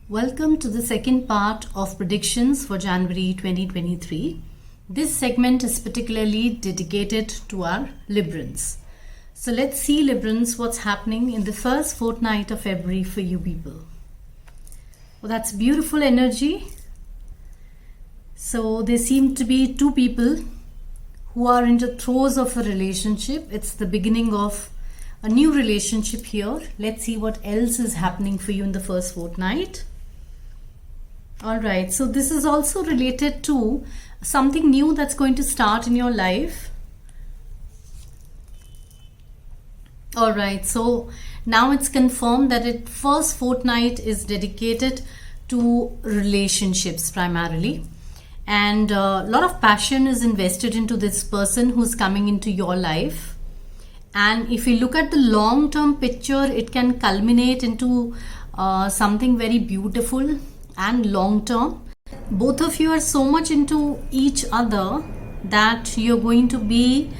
Welcome to the second part of predictions for January 2023. This segment is particularly dedicated to our Librans. So let's see, Librans, what's happening in the first fortnight of February for you people. Well, that's beautiful energy. So there seem to be two people who are in the throes of a relationship. It's the beginning of a new relationship here. Let's see what else is happening for you in the first fortnight. Alright, so this is also related to something new that's going to start in your life. Alright, so now it's confirmed that its first fortnight is dedicated to relationships primarily. And a lot of passion is invested into this person who's coming into your life. And if you look at the long-term picture, it can culminate into something very beautiful and long-term. Both of you are so much into each other that you're going to be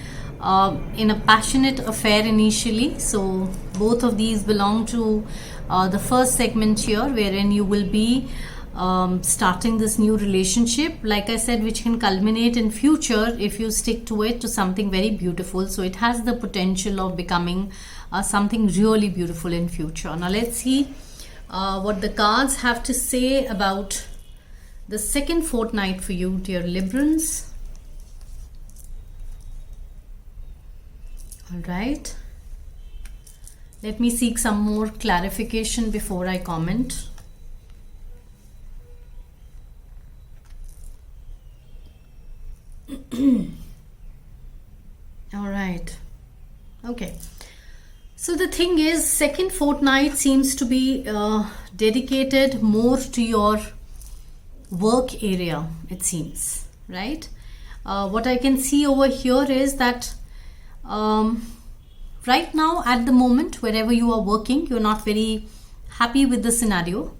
in a passionate affair initially. So both of these belong to the first segment here, wherein you will be starting this new relationship, like I said, which can culminate in future if you stick to it, to something very beautiful. So it has the potential of becoming something really beautiful in future. Now let's see what the cards have to say about the second fortnight for you, dear Librans. All right, let me seek some more clarification before I comment. All right, okay. So the thing is, second fortnight seems to be dedicated more to your work area, it seems, right? What I can see over here is that right now at the moment, wherever you are working, you're not very happy with the scenario.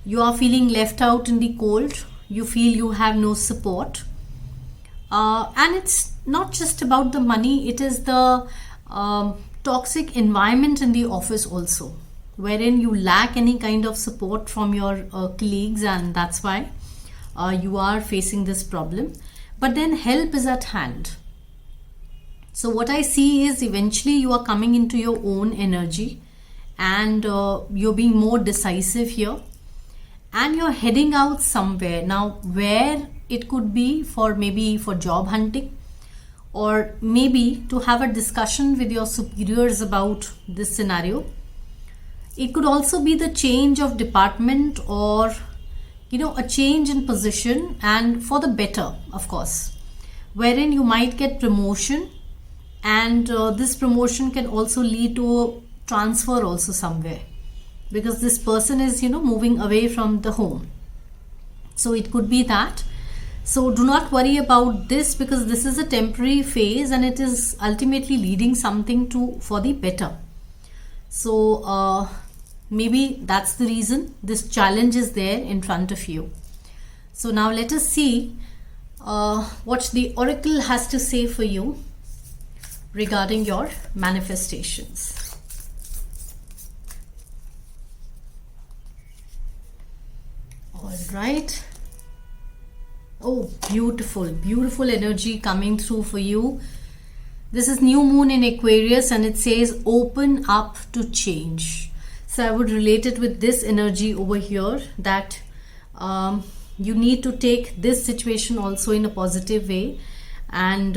You are feeling left out in the cold. You feel you have no support. And it's not just about the money, it is the toxic environment in the office also, wherein you lack any kind of support from your colleagues, and that's why you are facing this problem. But then help is at hand. So what I see is eventually you are coming into your own energy, and you're being more decisive here, and you're heading out somewhere. Now where it could be, for maybe for job hunting, or maybe to have a discussion with your superiors about this scenario. It could also be the change of department, or a change in position, and for the better, of course, wherein you might get promotion, and this promotion can also lead to a transfer also somewhere, because this person is moving away from the home. So it could be that. So do not worry about this, because this is a temporary phase and it is ultimately leading something for the better. So maybe that's the reason this challenge is there in front of you. So now let us see what the oracle has to say for you regarding your manifestations. All right. Oh, beautiful, beautiful energy coming through for you. This is new moon in Aquarius, and it says open up to change. So I would relate it with this energy over here, that you need to take this situation also in a positive way, and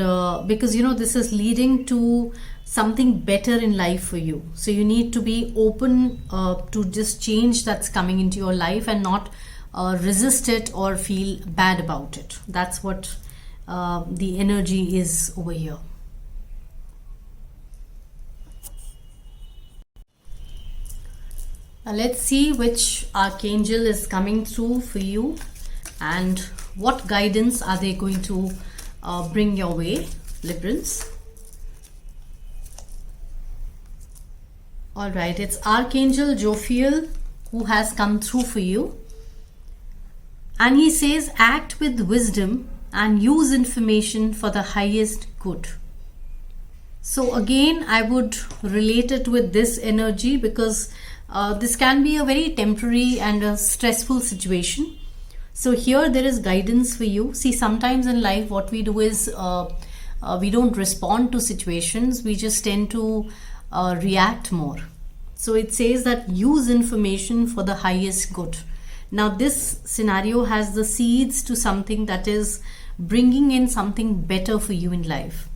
because this is leading to something better in life for you. So you need to be open to this change that's coming into your life, and not resist it or feel bad about it. That's what the energy is over here. Now let's see which archangel is coming through for you, and what guidance are they going to bring your way, Librans. All right, it's Archangel Jophiel who has come through for you. And he says, act with wisdom and use information for the highest good. So again, I would relate it with this energy, because This can be a very temporary and a stressful situation. So here there is guidance for you. See, sometimes in life what we do is we don't respond to situations. We just tend to react more. So it says that use information for the highest good. Now this scenario has the seeds to something that is bringing in something better for you in life.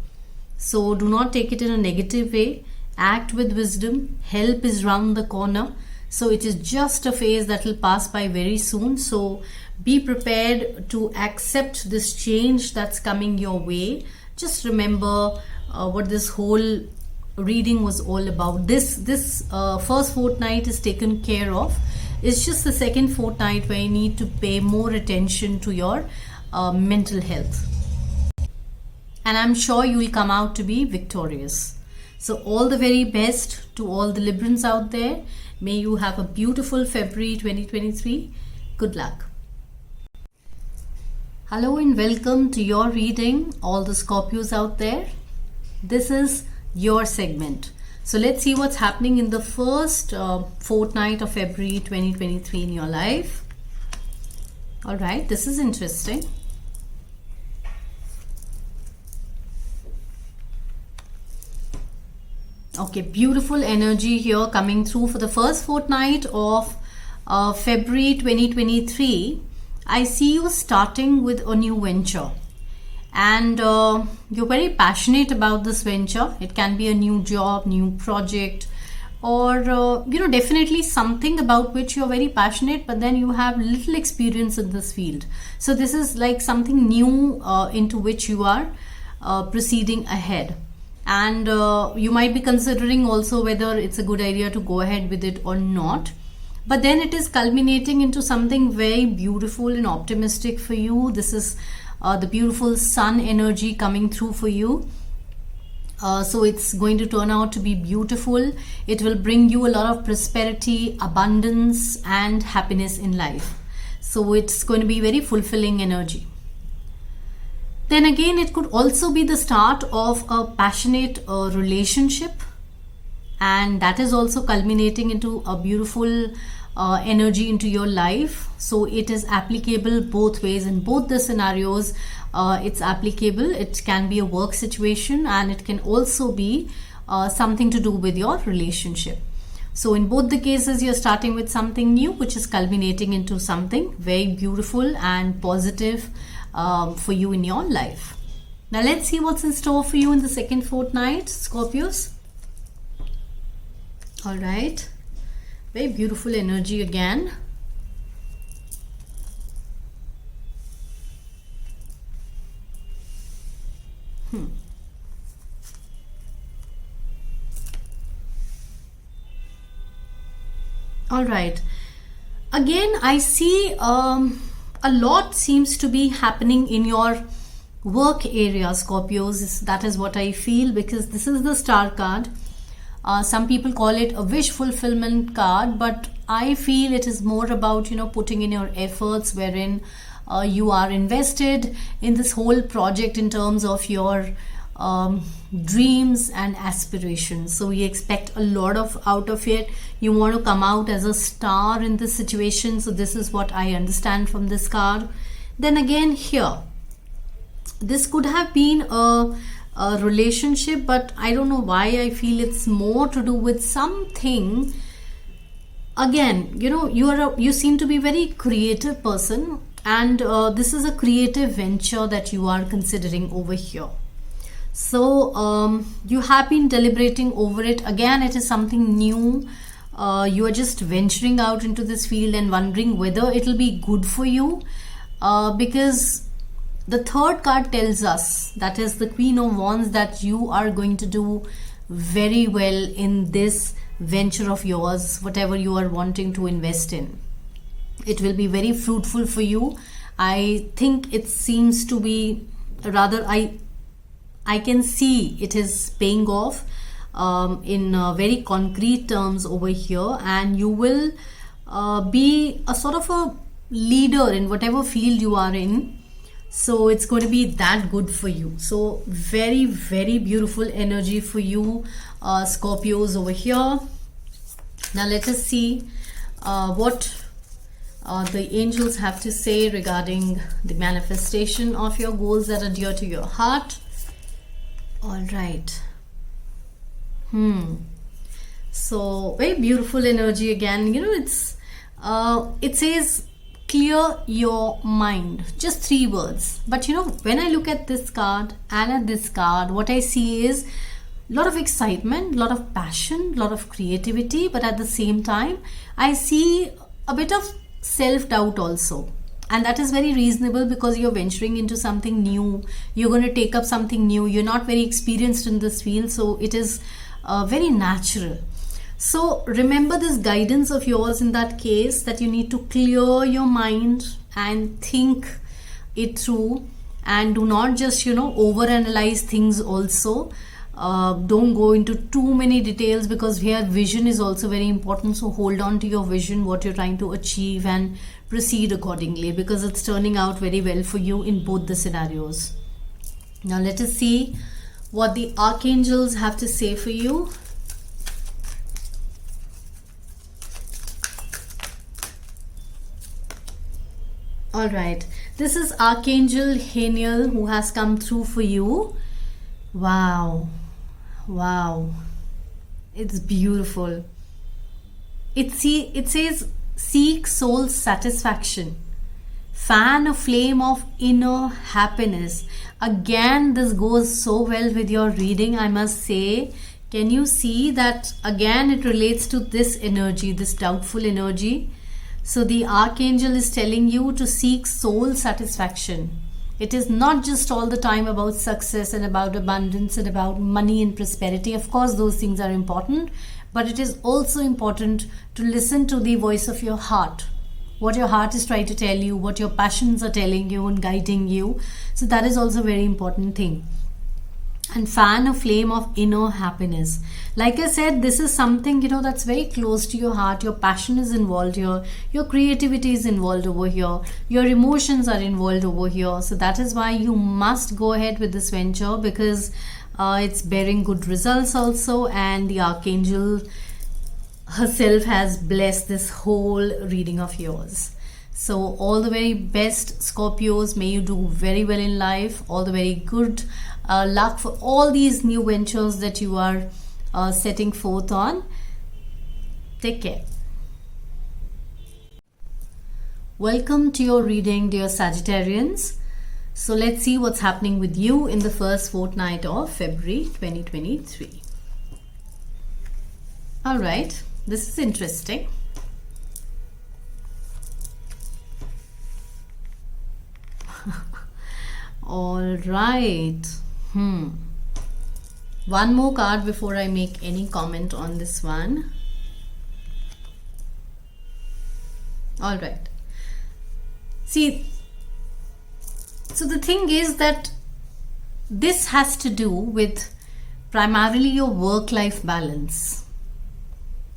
So do not take it in a negative way. Act with wisdom. Help is round the corner. So it is just a phase that will pass by very soon. So be prepared to accept this change that's coming your way. Just remember what this whole reading was all about. This first fortnight is taken care of. It's just the second fortnight where you need to pay more attention to your mental health. And I'm sure you will come out to be victorious. So all the very best to all the Librans out there. May you have a beautiful February 2023. Good luck. Hello and welcome to your reading, all the Scorpios out there. This is your segment. So let's see what's happening in the first fortnight of February 2023 in your life. All right, this is interesting. Okay, beautiful energy here coming through for the first fortnight of February 2023. I see you starting with a new venture, and you're very passionate about this venture. It can be a new job, new project, or definitely something about which you're very passionate, but then you have little experience in this field. So this is like something new into which you are proceeding ahead. And you might be considering also whether it's a good idea to go ahead with it or not. But then it is culminating into something very beautiful and optimistic for you. This is the beautiful sun energy coming through for you. So it's going to turn out to be beautiful. It will bring you a lot of prosperity, abundance, and happiness in life. So it's going to be very fulfilling energy. Then again, it could also be the start of a passionate relationship, and that is also culminating into a beautiful energy into your life. So it is applicable both ways. In both the scenarios, it's applicable. It can be a work situation, and it can also be something to do with your relationship. So in both the cases, you're starting with something new, which is culminating into something very beautiful and positive for you in your life. Now let's see what's in store for you in the second fortnight, Scorpios. All right, very beautiful energy again. All right, again I see a lot seems to be happening in your work area, Scorpios. That is what I feel, because this is the star card. Some people call it a wish fulfillment card, but I feel it is more about putting in your efforts, wherein you are invested in this whole project in terms of your dreams and aspirations. So we expect a lot out of it. You want to come out as a star in this situation. So this is what I understand from this card. Then again here, this could have been a relationship, but I don't know why I feel it's more to do with something. Again, you seem to be a very creative person, and this is a creative venture that you are considering over here. So you have been deliberating over it. Again, it is something new. You are just venturing out into this field and wondering whether it will be good for you, because the third card tells us, that is the Queen of Wands, that you are going to do very well in this venture of yours, whatever you are wanting to invest in. It will be very fruitful for you. I think it seems to be, rather I can see it is paying off in very concrete terms over here, and you will be a sort of a leader in whatever field you are in. So it's going to be that good for you. So very, very beautiful energy for you, Scorpios over here. Now let us see what the angels have to say regarding the manifestation of your goals that are dear to your heart. All right. So very beautiful energy again. You know, it says clear your mind. Just 3 words. But you know, when I look at this card and at this card, what I see is a lot of excitement, a lot of passion, a lot of creativity, but at the same time, I see a bit of self-doubt also. And that is very reasonable because you're venturing into something new. You're going to take up something new. You're not very experienced in this field, so it is very natural. So remember this guidance of yours in that case, that you need to clear your mind and think it through, and do not just, you know, overanalyze things also. Don't go into too many details, because here vision is also very important. So hold on to your vision, what you're trying to achieve, and proceed accordingly, because it's turning out very well for you in both the scenarios. Now let us see what the archangels have to say for you. All right, this is Archangel Haniel who has come through for you. Wow, it's beautiful. It says seek soul satisfaction, fan a flame of inner happiness. Again, this goes so well with your reading, I must say. Can you see that again it relates to this energy, this doubtful energy? So the archangel is telling you to seek soul satisfaction. It is not just all the time about success and about abundance and about money and prosperity. Of course, those things are important, but it is also important to listen to the voice of your heart. What your heart is trying to tell you, what your passions are telling you and guiding you. So that is also a very important thing. And fan a flame of inner happiness. Like I said, this is something, you know, that's very close to your heart. Your passion is involved here. Your creativity is involved over here. Your emotions are involved over here. So that is why you must go ahead with this venture, because it's bearing good results also. And the archangel herself has blessed this whole reading of yours. So all the very best, Scorpios. May you do very well in life. All the very good luck for all these new ventures that you are setting forth on. Take care. Welcome to your reading, dear Sagittarians. So let's see what's happening with you in the first fortnight of February 2023. All right, this is interesting. All right. One more card before I make any comment on this one. All right. See, so the thing is that this has to do with primarily your work-life balance.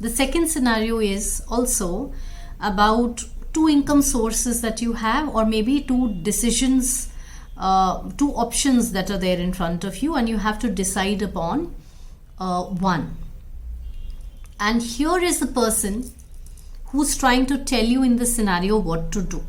The second scenario is also about 2 income sources that you have, or maybe 2 decisions, 2 options that are there in front of you, and you have to decide upon one. And here is the person who's trying to tell you in this scenario what to do.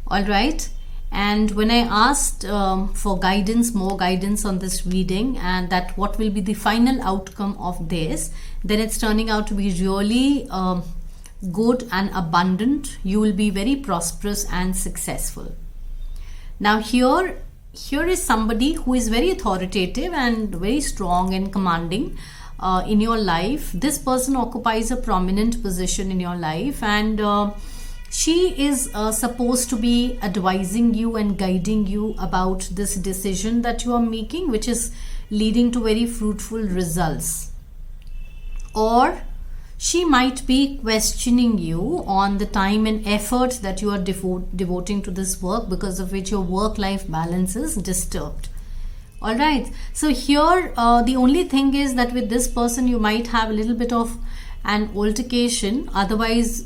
All right. And when I asked for guidance, more guidance on this reading, and that what will be the final outcome of this, then it's turning out to be really good and abundant. You will be very prosperous and successful. Now here is somebody who is very authoritative and very strong and commanding in your life. This person occupies a prominent position in your life, and she is supposed to be advising you and guiding you about this decision that you are making, which is leading to very fruitful results. Or she might be questioning you on the time and effort that you are devoting to this work, because of which your work-life balance is disturbed. All right. So here, the only thing is that with this person, you might have a little bit of an altercation. Otherwise,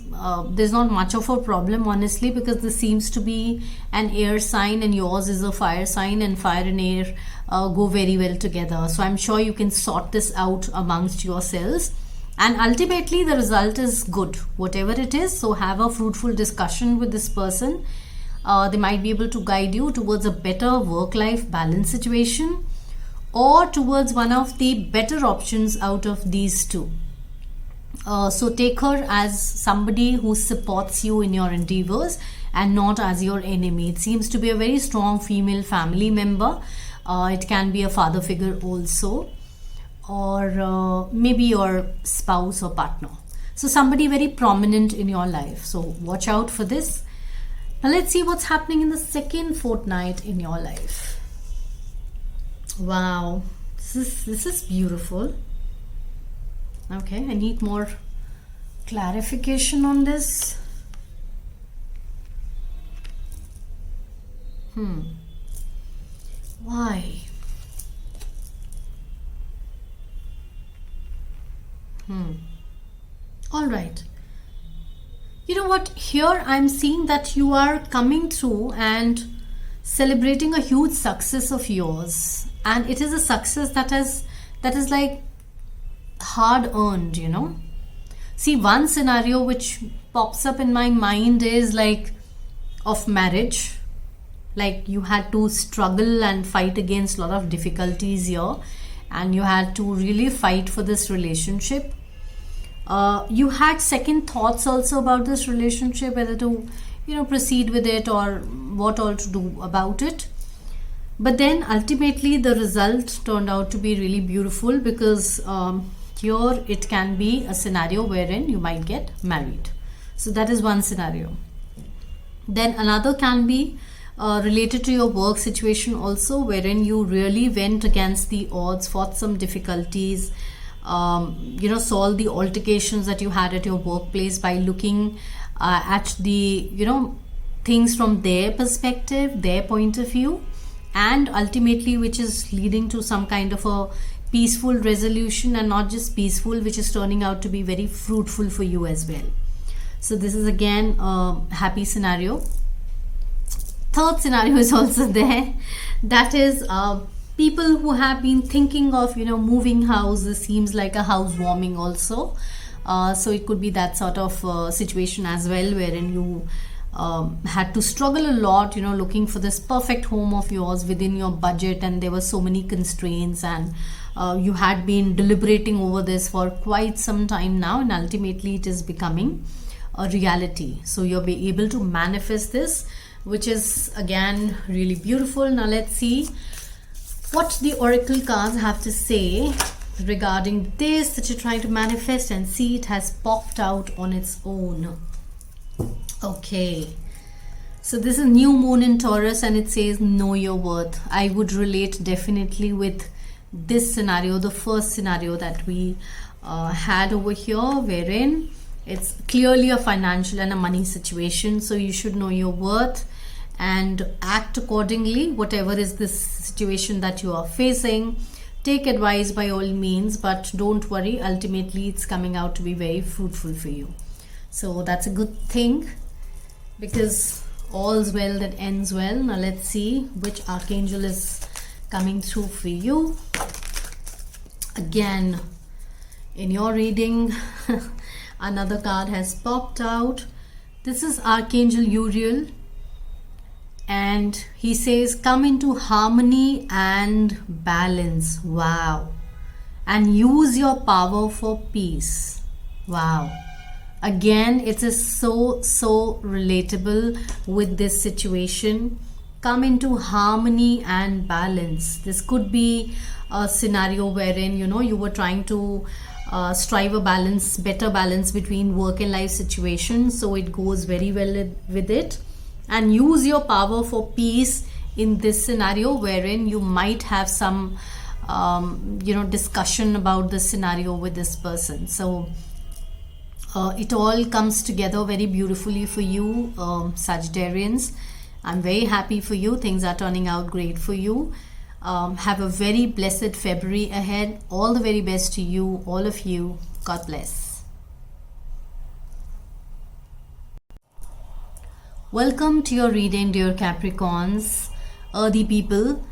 there's not much of a problem, honestly, because this seems to be an air sign and yours is a fire sign, and fire and air go very well together. So I'm sure you can sort this out amongst yourselves. and ultimately the result is good, whatever it is. So have a fruitful discussion with this person. They might be able to guide you towards a better work-life balance situation, or towards one of the better options out of these two. So take her as somebody who supports you in your endeavors and not as your enemy. It seems to be a very strong female family member. It can be a father figure also, or maybe your spouse or partner. So somebody very prominent in your life. So watch out for this. Now let's see what's happening in the second fortnight in your life. Wow, this is beautiful. Okay, I need more clarification on this. Why? All right. You know what? Here I'm seeing that you are coming through and celebrating a huge success of yours, and it is a success that is like hard earned, you know. See, one scenario which pops up in my mind is like of marriage. Like you had to struggle and fight against a lot of difficulties here, and you had to really fight for this relationship. You had second thoughts also about this relationship, whether to, proceed with it or what all to do about it. But then ultimately the result turned out to be really beautiful, because here it can be a scenario wherein you might get married. So that is one scenario. Then another can be related to your work situation also, wherein you really went against the odds, fought some difficulties, solve the altercations that you had at your workplace by looking at the, things from their perspective, their point of view, and ultimately which is leading to some kind of a peaceful resolution, and not just peaceful, which is turning out to be very fruitful for you as well. So this is again a happy scenario. Third scenario is also there. That is people who have been thinking of moving house. This seems like a housewarming also. So it could be that sort of situation as well, wherein you had to struggle a lot, looking for this perfect home of yours within your budget, and there were so many constraints, and you had been deliberating over this for quite some time now, and ultimately it is becoming a reality. So you'll be able to manifest this, which is again really beautiful. Now let's see what the oracle cards have to say regarding this that you're trying to manifest, and see, it has popped out on its own. Okay, so this is new moon in Taurus, and it says know your worth. I would relate definitely with this scenario, the first scenario that we had over here, wherein it's clearly a financial and a money situation. So you should know your worth and act accordingly, whatever is this situation that you are facing. Take advice by all means, but don't worry, ultimately it's coming out to be very fruitful for you. So that's a good thing, because all's well that ends well. Now let's see which archangel is coming through for you. Again, in your reading, another card has popped out. This is Archangel Uriel, and he says come into harmony and balance. Wow. And use your power for peace. Wow. Again, it is so relatable with this situation. Come into harmony and balance. This could be a scenario wherein you were trying to strive a balance, better balance between work and life situations. So it goes very well with it. And use your power for peace in this scenario, wherein you might have some discussion about this scenario with this person. So it all comes together very beautifully for you, Sagittarians. I'm very happy for you. Things are turning out great for you. Have a very blessed February ahead. All the very best to you, all of you. God bless. Welcome to your reading, dear Capricorns, earthy people.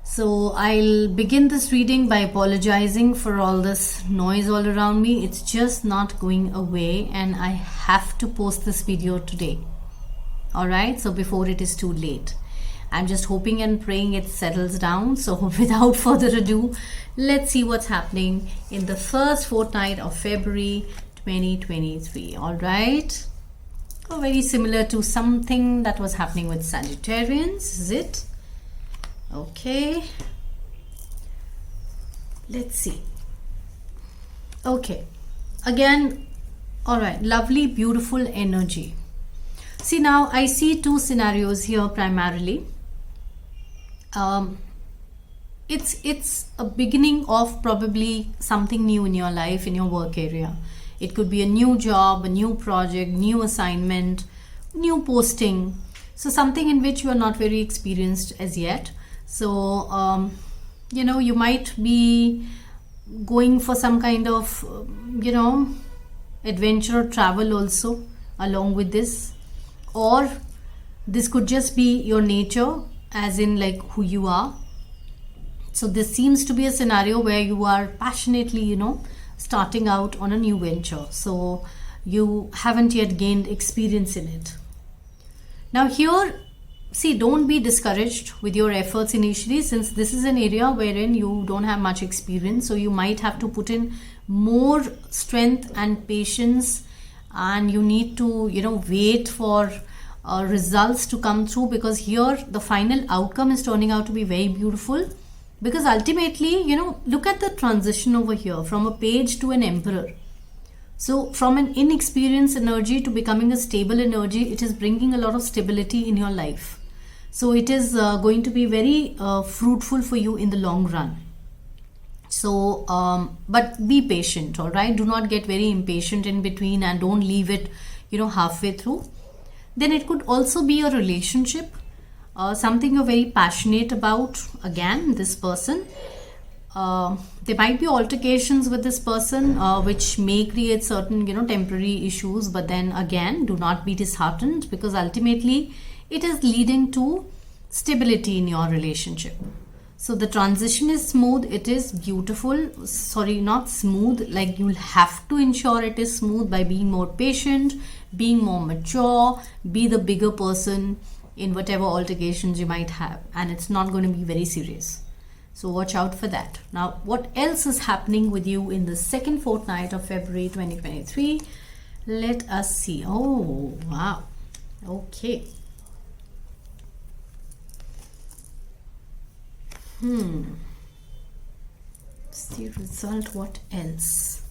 So I'll begin this reading by apologizing for all this noise all around me. It's just not going away, and I have to post this video today. Alright, so before it is too late. I'm just hoping and praying it settles down. So without further ado, let's see what's happening in the first fortnight of February 2023. Alright. Oh, very similar to something that was happening with Sagittarians, is it? Okay. Let's see. Okay. Again, alright, lovely, beautiful energy. See, now I see two scenarios here primarily. It's a beginning of probably something new in your life, in your work area. It could be a new job, a new project, new assignment, new posting. So something in which you are not very experienced as yet. So, you might be going for some kind of, adventure or travel also along with this. Or this could just be your nature, as in like who you are. So this seems to be a scenario where you are passionately, starting out on a new venture. So you haven't yet gained experience in it. Now here, see, don't be discouraged with your efforts initially, since this is an area wherein you don't have much experience. So you might have to put in more strength and patience, and you need to, wait for results to come through, because here the final outcome is turning out to be very beautiful. Because ultimately, look at the transition over here from a page to an emperor. So from an inexperienced energy to becoming a stable energy, it is bringing a lot of stability in your life. So it is going to be very fruitful for you in the long run. So, but be patient, all right? Do not get very impatient in between, and don't leave it, halfway through. Then it could also be a relationship, something you're very passionate about. Again, this person. There might be altercations with this person, which may create certain, temporary issues. But then again, do not be disheartened, because ultimately it is leading to stability in your relationship. So the transition is smooth. It is beautiful. Sorry, not smooth. Like, you'll have to ensure it is smooth by being more patient, being more mature, be the bigger person in whatever altercations you might have. And it's not going to be very serious. So watch out for that. Now, what else is happening with you in the second fortnight of February 2023? Let us see. Oh, wow. Okay. What's the result? What else?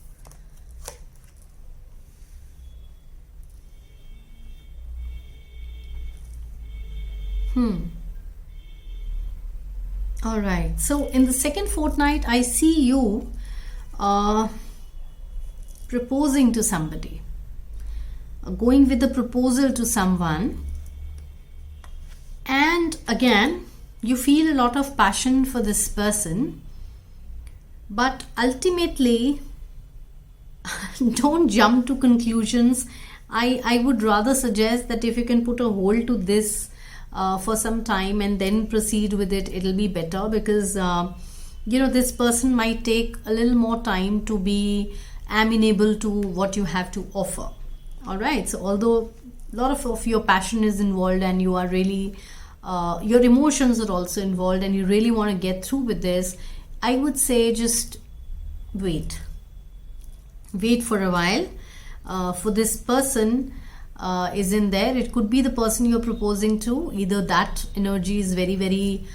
All right. So in the second fortnight, I see you proposing to somebody, going with a proposal to someone. And again, you feel a lot of passion for this person, but ultimately don't jump to conclusions. I would rather suggest that if you can put a hold to this for some time and then proceed with it, it'll be better, because this person might take a little more time to be amenable to what you have to offer. All right. So although a lot of your passion is involved, and you are really your emotions are also involved, and you really want to get through with this, I would say just wait for a while. For this person is in there. It could be the person you're proposing to. Either that energy is very, very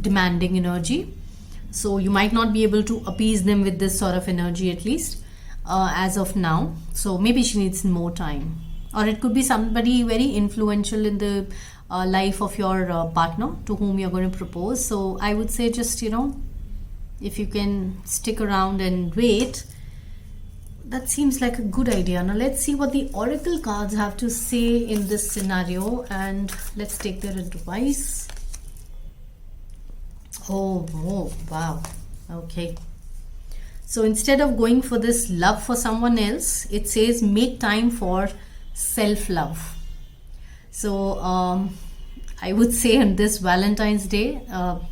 demanding energy, so you might not be able to appease them with this sort of energy, at least as of now. So maybe she needs more time. Or it could be somebody very influential in the life of your partner to whom you're going to propose. So I would say just, if you can stick around and wait, that seems like a good idea. Now let's see what the oracle cards have to say in this scenario, and let's take their advice. Oh, wow. Okay. So instead of going for this love for someone else, it says make time for self-love. So I would say on this Valentine's Day,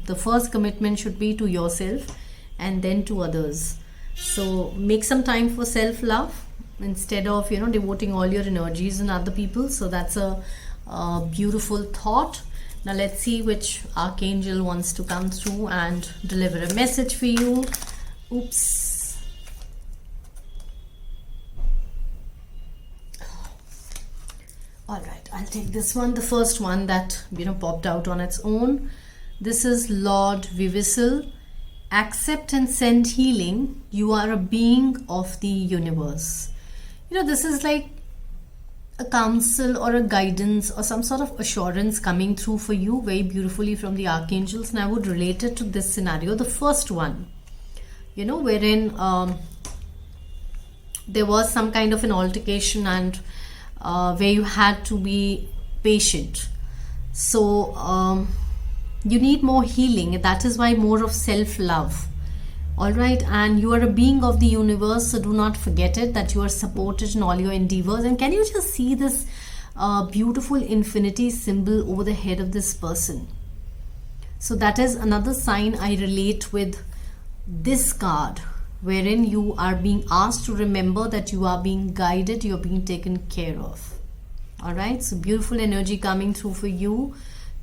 the first commitment should be to yourself and then to others. So make some time for self-love instead of, devoting all your energies on other people. So that's a beautiful thought. Now let's see which archangel wants to come through and deliver a message for you. Oops. All right, I'll take this one, the first one that popped out on its own. This is Lord Vivisal. Accept and send healing. You are a being of the universe. This is like a counsel or a guidance or some sort of assurance coming through for you very beautifully from the archangels. And I would relate it to this scenario, the first one, wherein there was some kind of an altercation and where you had to be patient. So you need more healing. That is why more of self-love. All right, and you are a being of the universe, so do not forget it, that you are supported in all your endeavors. And can you just see this beautiful infinity symbol over the head of this person? So that is another sign I relate with this card, wherein you are being asked to remember that you are being guided, you are being taken care of. All right, so beautiful energy coming through for you,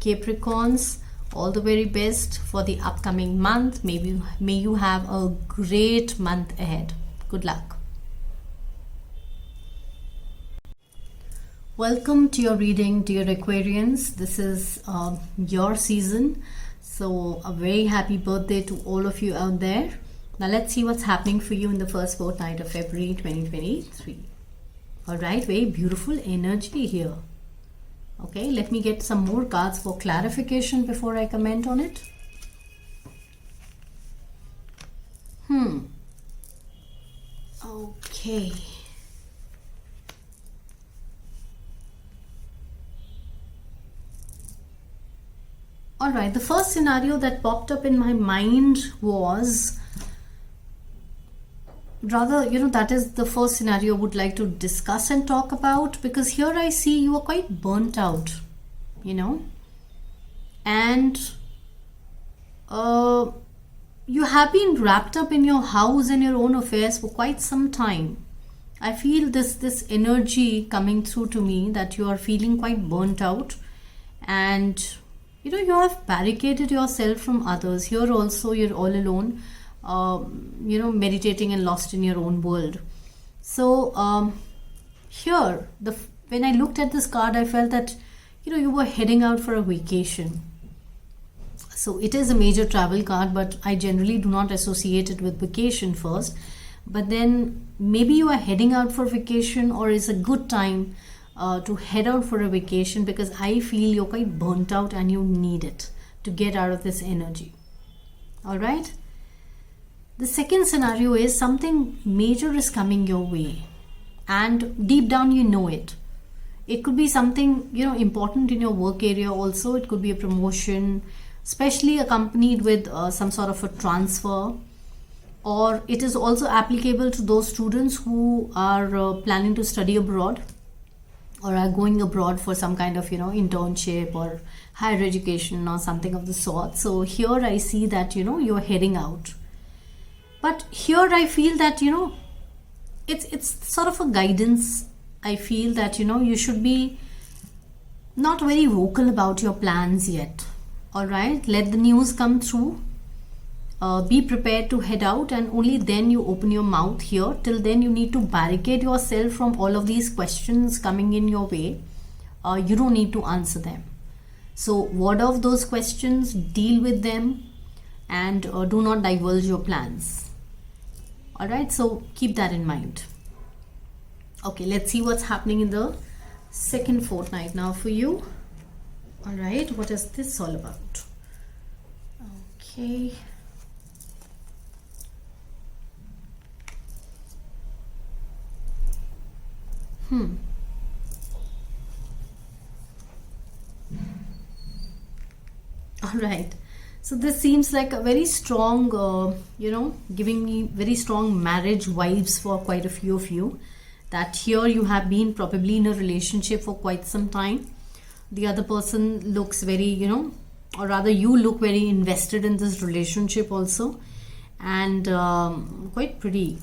Capricorns. All the very best for the upcoming month. May you have a great month ahead. Good luck. Welcome to your reading, dear Aquarians. This is your season. So a very happy birthday to all of you out there. Now let's see what's happening for you in the first fortnight of February 2023. All right, very beautiful energy here. Okay, let me get some more cards for clarification before I comment on it. Okay. All right, the first scenario that popped up in my mind was rather, that is the first scenario I would like to discuss and talk about, because here I see you are quite burnt out, and you have been wrapped up in your house and your own affairs for quite some time. I feel this energy coming through to me that you are feeling quite burnt out, and you have barricaded yourself from others. Here also you're all alone, meditating and lost in your own world. So here, when I looked at this card, I felt that you were heading out for a vacation. So it is a major travel card, but I generally do not associate it with vacation first. But then maybe you are heading out for vacation, or it's a good time to head out for a vacation, because I feel you're quite burnt out and you need it to get out of this energy. All right. The second scenario is something major is coming your way, and deep down you know it. It could be something important in your work area also. It could be a promotion, especially accompanied with some sort of a transfer, or it is also applicable to those students who are planning to study abroad or are going abroad for some kind of internship or higher education or something of the sort. So here I see that you're heading out. But here I feel that, it's sort of a guidance. I feel that, you should be not very vocal about your plans yet. All right, let the news come through. Be prepared to head out, and only then you open your mouth here. Till then you need to barricade yourself from all of these questions coming in your way. You don't need to answer them. So ward off those questions, deal with them, and do not divulge your plans. All right, so keep that in mind. Okay, let's see what's happening in the second fortnight now for you. All right, what is this all about? Okay. All right. So this seems like a very strong, giving me very strong marriage vibes for quite a few of you. That here you have been probably in a relationship for quite some time. the other person looks very, or rather you look very invested in this relationship also, and quite pretty.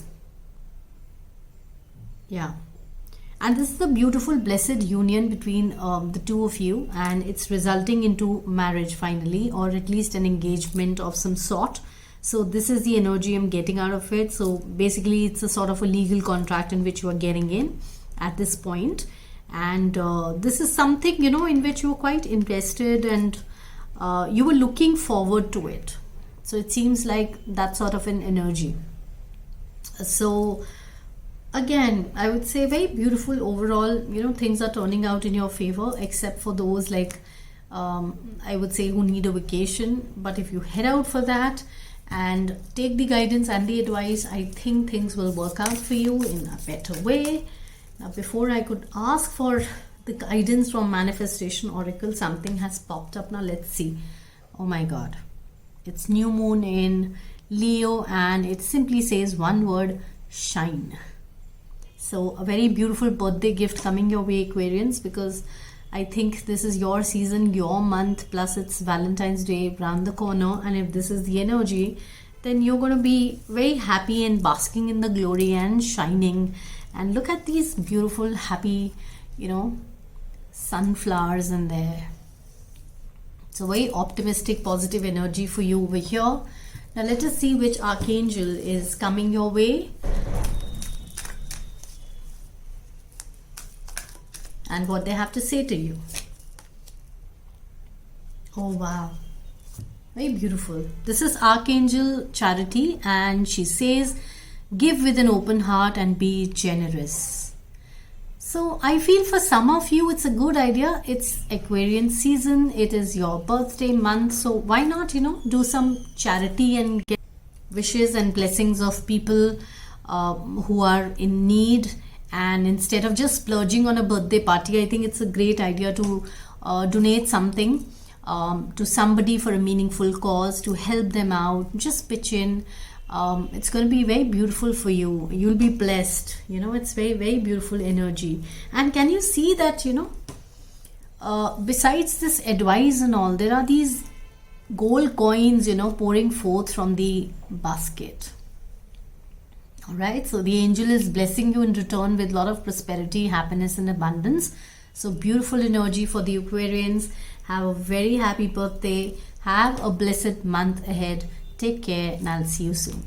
Yeah. And this is a beautiful blessed union between the two of you, and it's resulting into marriage finally, or at least an engagement of some sort. So this is the energy I'm getting out of it. So basically it's a sort of a legal contract in which you are getting in at this point. And this is something, in which you were quite invested, and you were looking forward to it. So it seems like that sort of an energy. So again, I would say very beautiful overall. Things are turning out in your favor, except for those like I would say who need a vacation. But if you head out for that and take the guidance and the advice, I think things will work out for you in a better way. Now, before I could ask for the guidance from Manifestation Oracle, something has popped up. Now let's see. Oh my God, it's new moon in Leo, and it simply says one word: shine. So a very beautiful birthday gift coming your way, Aquarians, because I think this is your season, your month, plus it's Valentine's Day around the corner. And if this is the energy, then you're going to be very happy and basking in the glory and shining. And look at these beautiful, happy, sunflowers in there. So very optimistic, positive energy for you over here. Now let us see which archangel is coming your way and what they have to say to you. Oh wow, very beautiful. This is Archangel Charity, and she says, give with an open heart and be generous. So I feel for some of you it's a good idea. It's Aquarian season, it is your birthday month, so why not do some charity and get wishes and blessings of people who are in need. And instead of just splurging on a birthday party, I think it's a great idea to donate something to somebody for a meaningful cause, to help them out. Just pitch in. It's going to be very beautiful for you. You'll be blessed. It's very, very beautiful energy. And can you see that, besides this advice and all, there are these gold coins, pouring forth from the basket. All right, so the angel is blessing you in return with a lot of prosperity, happiness, and abundance. So beautiful energy for the Aquarians. Have a very happy birthday. Have a blessed month ahead. Take care, and I'll see you soon.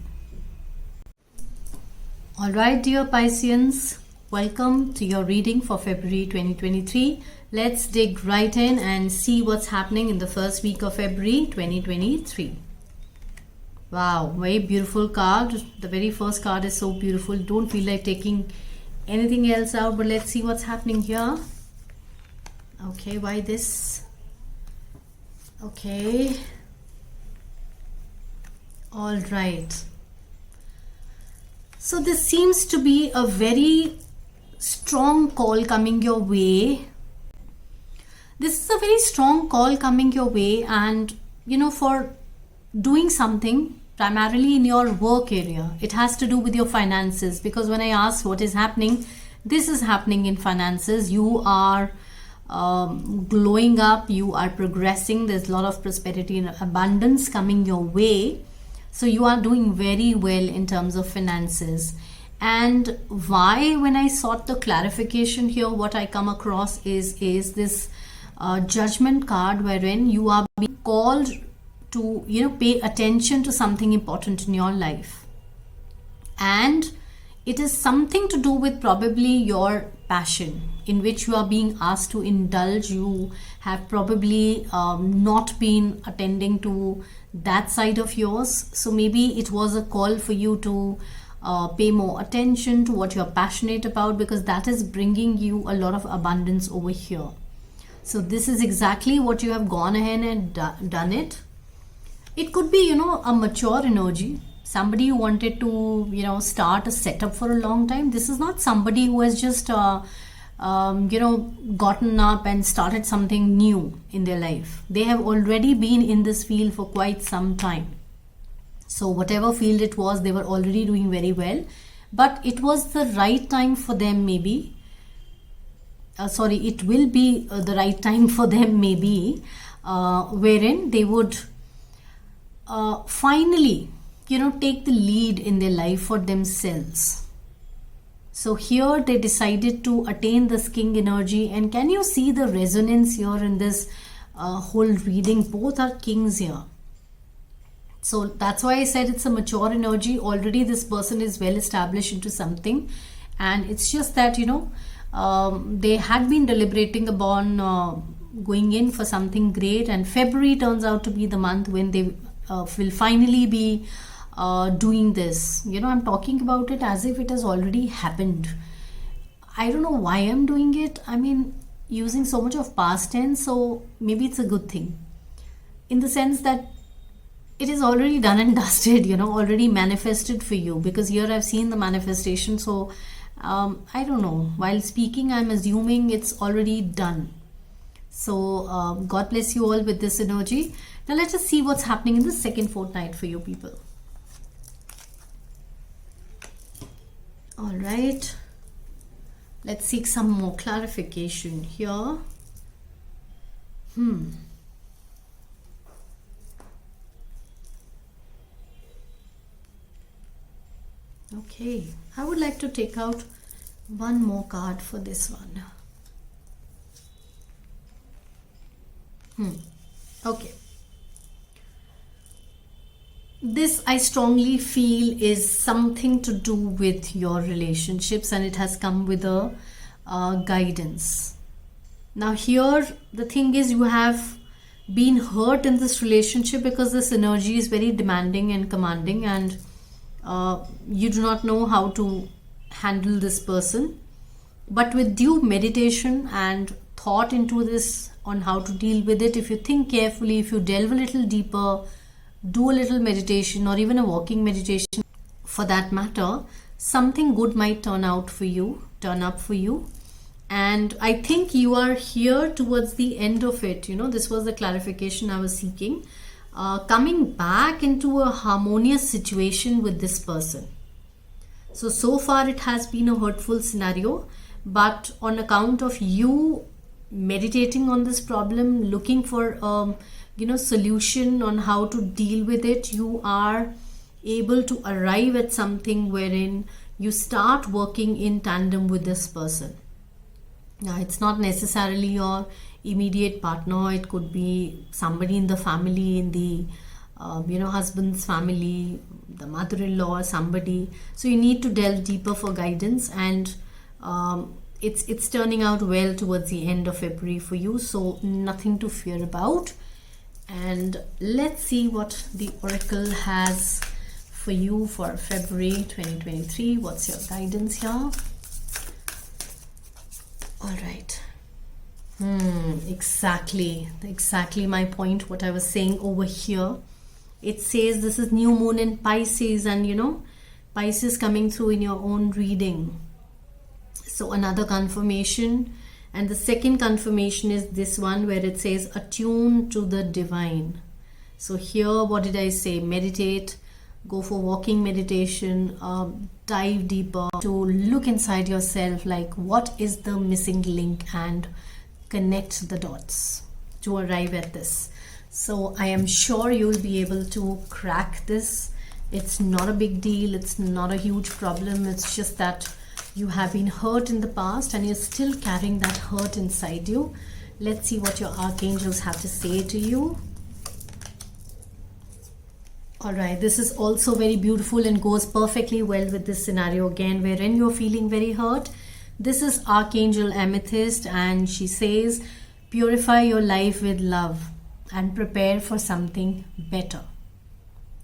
All right, dear Pisceans, welcome to your reading for February 2023. Let's dig right in and see what's happening in the first week of February 2023. Wow, very beautiful card. The very first card is so beautiful. Don't feel like taking anything else out, but let's see what's happening here. Okay, why this? Okay. All right. So this seems to be a very strong call coming your way. This is a very strong call coming your way, and for doing something primarily in your work area. It has to do with your finances, because when I asked what is happening, this is happening in finances. You are glowing up, you are progressing. There's a lot of prosperity and abundance coming your way. So you are doing very well in terms of finances. And why, when I sought the clarification here, what I come across is this judgment card, wherein you are being called to pay attention to something important in your life, and it is something to do with probably your passion in which you are being asked to indulge. You have probably not been attending to that side of yours, so maybe it was a call for you to pay more attention to what you're passionate about, because that is bringing you a lot of abundance over here. So this is exactly what you have gone ahead and done it. It could be, a mature energy, somebody who wanted to, start a setup for a long time. This is not somebody who has just, gotten up and started something new in their life. They have already been in this field for quite some time. So whatever field it was, they were already doing very well. But it was the right time for them, maybe, sorry, it will be the right time for them, maybe, wherein they would finally, take the lead in their life for themselves. So here they decided to attain this king energy. And can you see the resonance here in this whole reading? Both are kings here. So that's why I said it's a mature energy. Already this person is well established into something. And it's just that, they had been deliberating upon going in for something great. And February turns out to be the month when they will finally be doing this. I'm talking about it as if it has already happened. I don't know why I'm doing it. I mean, using so much of past tense, so maybe it's a good thing. In the sense that it is already done and dusted, already manifested for you. Because here I've seen the manifestation. So, I don't know. While speaking, I'm assuming it's already done. So, God bless you all with this energy. Now, let us see what's happening in the second fortnight for you people. All right. Let's seek some more clarification here. Okay. I would like to take out one more card for this one. Okay. This, I strongly feel, is something to do with your relationships, and it has come with a guidance. Now here, the thing is, you have been hurt in this relationship because this energy is very demanding and commanding, and you do not know how to handle this person. But with due meditation and thought into this on how to deal with it, if you think carefully, if you delve a little deeper, do a little meditation, or even a walking meditation for that matter, something good might turn up for you. And I think you are here towards the end of it. This was the clarification I was seeking. Coming back into a harmonious situation with this person. So far it has been a hurtful scenario, but on account of you meditating on this problem, looking for solution on how to deal with it, you are able to arrive at something wherein you start working in tandem with this person. Now, it's not necessarily your immediate partner. It could be somebody in the family, in the husband's family, the mother-in-law, somebody. So you need to delve deeper for guidance, and it's turning out well towards the end of February for you. So nothing to fear about. And let's see what the Oracle has for you for February 2023. What's your guidance here? All right. Exactly my point, what I was saying over here. It says this is new moon in Pisces, and Pisces coming through in your own reading. So another confirmation. And the second confirmation is this one, where it says attune to the divine. So here, what did I say? Meditate, go for walking meditation, dive deeper to look inside yourself, like what is the missing link, and connect the dots to arrive at this. So I am sure you'll be able to crack this. It's not a big deal. It's not a huge problem. It's just that you have been hurt in the past and you're still carrying that hurt inside you. Let's see what your archangels have to say to you. Alright, this is also very beautiful and goes perfectly well with this scenario again, wherein you're feeling very hurt. This is Archangel Amethyst, and she says, purify your life with love and prepare for something better.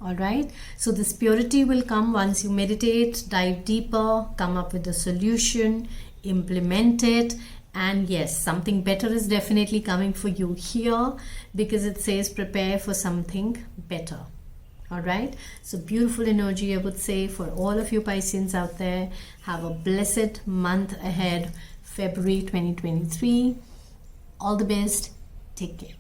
Alright, so this purity will come once you meditate, dive deeper, come up with a solution, implement it, and yes, something better is definitely coming for you here, because it says prepare for something better. Alright, so beautiful energy, I would say, for all of you Pisceans out there. Have a blessed month ahead, February 2023. All the best. Take care.